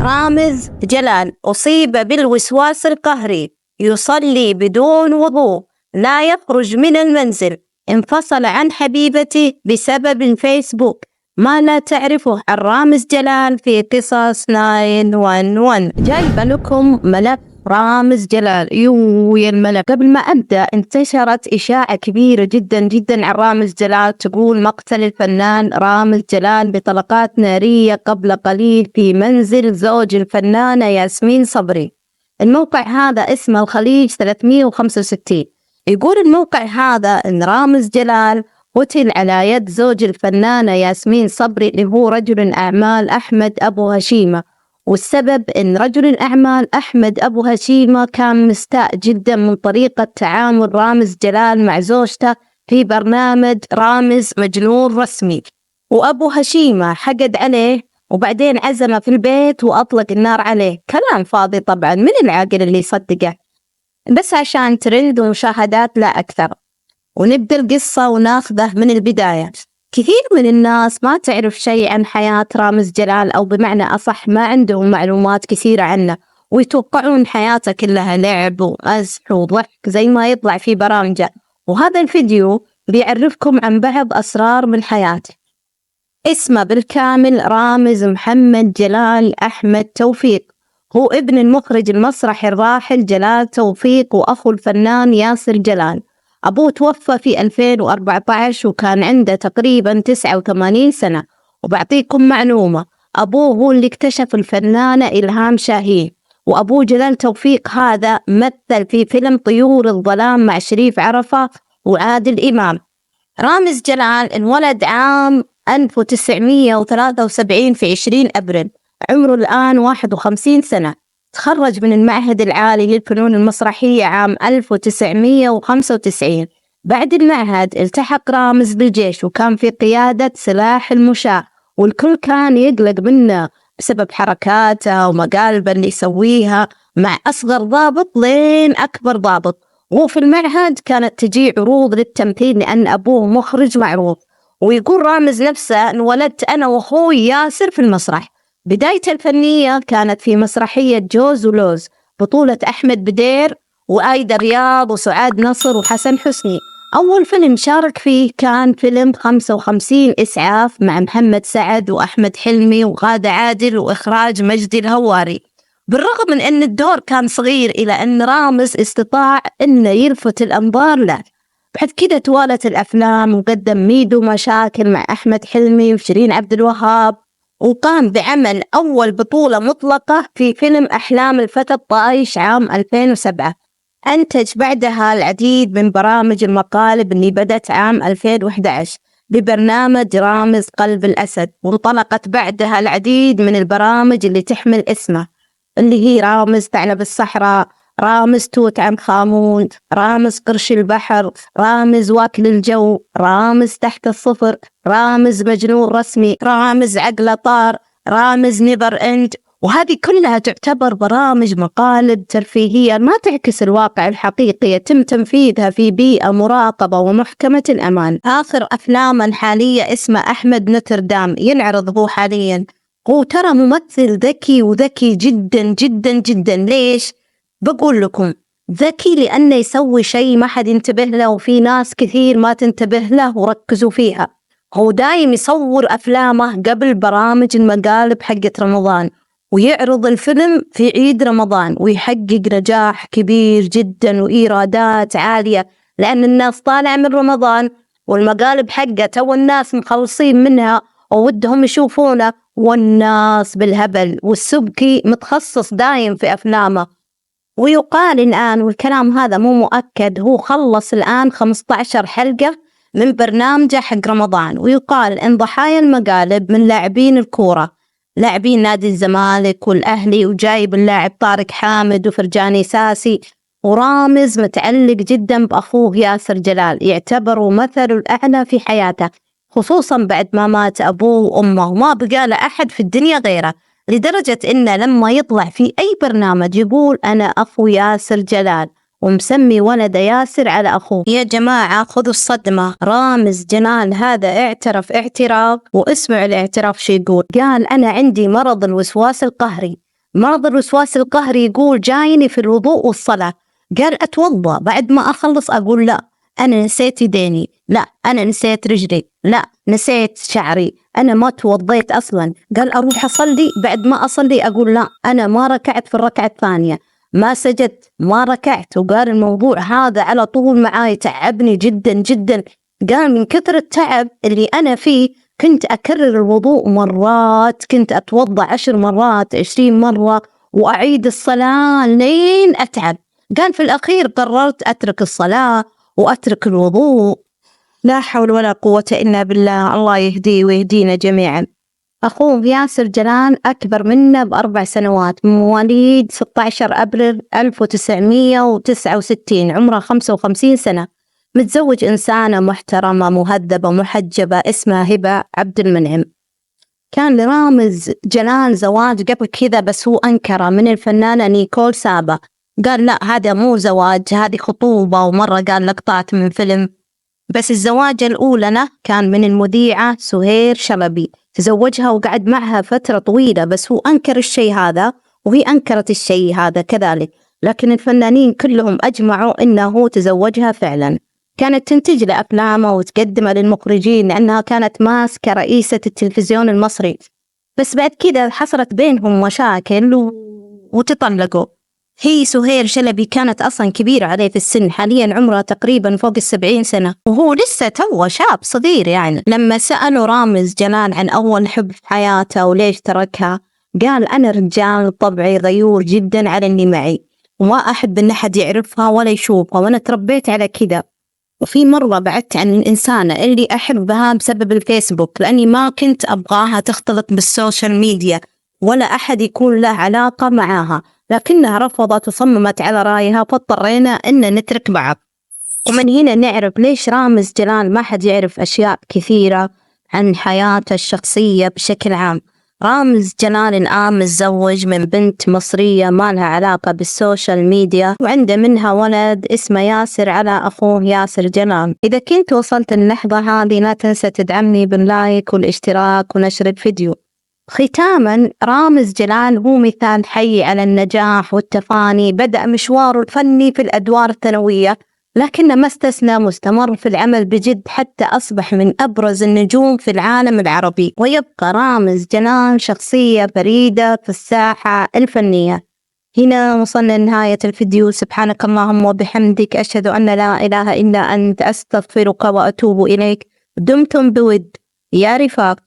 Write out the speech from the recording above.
رامز جلال أصيب بالوسواس القهري، يصلي بدون وضوء، لا يخرج من المنزل، انفصل عن حبيبته بسبب الفيسبوك. ما لا تعرفه عن رامز جلال في قصص 911. جايبة لكم ملف رامز جلال. يا الملف. قبل ما أبدأ، انتشرت إشاعة كبيرة جدا جدا عن رامز جلال تقول مقتل الفنان رامز جلال بطلقات نارية قبل قليل في منزل زوج الفنانة ياسمين صبري. الموقع هذا اسمه الخليج 365. يقول الموقع هذا إن رامز جلال قتل على يد زوج الفنانة ياسمين صبري اللي هو رجل الأعمال أحمد أبو هشيمة، والسبب إن رجل الأعمال أحمد أبو هشيمة كان مستاء جدا من طريقة تعامل رامز جلال مع زوجته في برنامج رامز مجنون رسمي، وأبو هشيمة حقد عليه وبعدين عزمه في البيت وأطلق النار عليه. كلام فاضي طبعا، من العاقل اللي يصدقه؟ بس عشان ترند ومشاهدات لا أكثر. ونبدأ القصة وناخذه من البداية. كثير من الناس ما تعرف شيء عن حياة رامز جلال، أو بمعنى أصح ما عندهم معلومات كثيرة عنه، ويتوقعون حياته كلها لعب ومزح وضحك زي ما يطلع في برامجه. وهذا الفيديو بيعرفكم عن بعض أسرار من حياته. اسمه بالكامل رامز محمد جلال أحمد توفيق، هو ابن المخرج المسرحي الراحل جلال توفيق وأخو الفنان ياسر جلال. أبوه توفى في 2014 وكان عنده تقريبا 89 سنة. وبعطيكم معلومة، أبوه هو اللي اكتشف الفنانة إلهام شاهين، وأبوه جلال توفيق هذا مثل في فيلم طيور الظلام مع شريف عرفة وعادل إمام. رامز جلال انولد عام 1973 في 20 أبريل، عمره الآن 51 سنة. تخرج من المعهد العالي للفنون المسرحية عام 1995. بعد المعهد التحق رامز بالجيش وكان في قيادة سلاح المشاة، والكل كان يقلق منه بسبب حركاته ومقالبه اللي يسويها مع أصغر ضابط لين أكبر ضابط. وفي المعهد كانت تجي عروض للتمثيل لأن أبوه مخرج معروف. ويقول رامز نفسه انولدت أنا وأخوي ياسر في المسرح. بدايته الفنية كانت في مسرحية جوز ولوز بطولة أحمد بدير وآيدا رياض وسعاد نصر وحسن حسني. أول فيلم شارك فيه كان فيلم 55 إسعاف مع محمد سعد وأحمد حلمي وغادة عادل وإخراج مجدي الهواري. بالرغم من أن الدور كان صغير إلى أن رامز استطاع أنه يلفت الأنظار له. بعد كده توالت الأفلام وقدم ميدو مشاكل مع أحمد حلمي وشيرين عبد الوهاب، وقام بعمل أول بطولة مطلقة في فيلم أحلام الفتى الطايش عام 2007. أنتج بعدها العديد من برامج المقالب اللي بدت عام 2011 ببرنامج رامز قلب الأسد، وانطلقت بعدها العديد من البرامج اللي تحمل اسمه، اللي هي رامز ثعلب الصحراء، رامز توت عنخ آمون، رامز قرش البحر، رامز واكل الجو، رامز تحت الصفر، رامز مجنون رسمي، رامز عقله طار، رامز نيفر اند. وهذه كلها تعتبر برامج مقالب ترفيهية ما تعكس الواقع الحقيقي، يتم تنفيذها في بيئة مراقبة ومحكمة الأمان. آخر أفلامه الحالية اسمه أحمد نوتردام، ينعرض هو حاليا. هو ترى ممثل ذكي، وذكي جدا جدا جدا. ليش؟ بقول لكم ذكي لأنه يسوي شيء ما حد ينتبه له، وفي ناس كثير ما تنتبه له وركزوا فيها. هو دايم يصور أفلامه قبل برامج المقالب حقت رمضان، ويعرض الفيلم في عيد رمضان، ويحقق نجاح كبير جدا وإيرادات عالية، لأن الناس طالعة من رمضان والمقالب حقته والناس مخلصين منها وودهم يشوفونه، والناس بالهبل. والسبكي متخصص دايم في أفلامه. ويقال الآن، والكلام هذا مو مؤكد، هو خلص الآن 15 حلقة من برنامجه حق رمضان. ويقال إن ضحايا المقالب من لاعبين الكورة، لاعبين نادي الزمالك والأهلي، وجايب اللاعب طارق حامد وفرجاني ساسي. ورامز متعلق جدا بأخوه ياسر جلال، يعتبره مثل الأعلى في حياته، خصوصا بعد ما مات أبوه وأمه وما بقى له أحد في الدنيا غيره، لدرجة إنه لما يطلع في أي برنامج يقول أنا أخو ياسر جلال، ومسمي ولده ياسر على أخوه. يا جماعة خذوا الصدمة، رامز جلال هذا اعترف اعتراف، واسمعوا الاعتراف شو يقول. قال أنا عندي مرض الوسواس القهري، مرض الوسواس القهري يقول جايني في الوضوء والصلاة، قال أتوضأ بعد ما أخلص أقول لا أنا نسيت يديني، لا أنا نسيت رجلي، لا نسيت شعري، أنا ما توضيت أصلا. قال أروح أصلي بعد ما أصلي أقول لا أنا ما ركعت في الركعة الثانية، ما سجدت، ما ركعت. وقال الموضوع هذا على طول معاي تعبني جدا جدا. قال من كثر التعب اللي أنا فيه كنت أكرر الوضوء مرات، كنت أتوضأ 10 مرات 20 مرة وأعيد الصلاة لين أتعب. قال في الأخير قررت أترك الصلاة وأترك الوضوء. لا حول ولا قوة إلا بالله، الله يهديه ويهدينا جميعا. أخوه ياسر جلال أكبر منه ب4 سنوات، من مواليد 16 أبريل 1969، عمره 55 سنة، متزوج إنسانة محترمة مهذبة محجبة اسمها هبة عبد المنعم. كان لرامز جلال زواج قبل كذا بس هو أنكره من الفنانة نيكول سابا، قال لا هذا مو زواج، هذه خطوبة، ومرة قال لقطات من فيلم. بس الزواج الأولى له كان من المذيعة سهير شلبي، تزوجها وقعد معها فترة طويلة، بس هو أنكر الشيء هذا وهي أنكرت الشيء هذا كذلك، لكن الفنانين كلهم أجمعوا إنه تزوجها فعلا. كانت تنتج لأفلامه وتقدمه للمخرجين لأنها كانت ماسكة رئيسة التلفزيون المصري، بس بعد كذا حصلت بينهم مشاكل وتطلقوا. هي سهير شلبي كانت أصلا كبيرة عليه في السن، حاليا عمرها تقريبا فوق 70 سنة وهو لسه توه شاب صغير يعني. لما سألوا رامز جلال عن أول حب في حياته وليش تركها، قال أنا رجال طبعي غيور جدا على اللي معي وما أحب إن أحد يعرفها ولا يشوفها، وأنا تربيت على كذا. وفي مرة بعدت عن الإنسانة اللي أحبها بسبب الفيسبوك لأني ما كنت أبغاها تختلط بالسوشيال ميديا ولا أحد يكون له علاقة معاها، لكنها رفضت وصممت على رأيها فاضطرينا إن نترك بعض. ومن هنا نعرف ليش رامز جلال ما حد يعرف أشياء كثيرة عن حياته الشخصية بشكل عام. رامز جلال الآن متزوج من بنت مصرية ما لها علاقة بالسوشيال ميديا، وعنده منها ولد اسمه ياسر على أخوه ياسر جلال. إذا كنت وصلت اللحظة هذه لا تنسى تدعمني باللايك والاشتراك ونشر الفيديو. ختاما، رامز جلال هو مثال حي على النجاح والتفاني. بدأ مشواره الفني في الأدوار الثانوية لكنه ما استسلم واستمر في العمل بجد حتى أصبح من أبرز النجوم في العالم العربي. ويبقى رامز جلال شخصية فريدة في الساحة الفنية. هنا وصلنا لنهاية الفيديو. سبحانك اللهم وبحمدك، أشهد أن لا إله إلا أنت، أستغفرك وأتوب إليك. دمتم بود يا رفاق.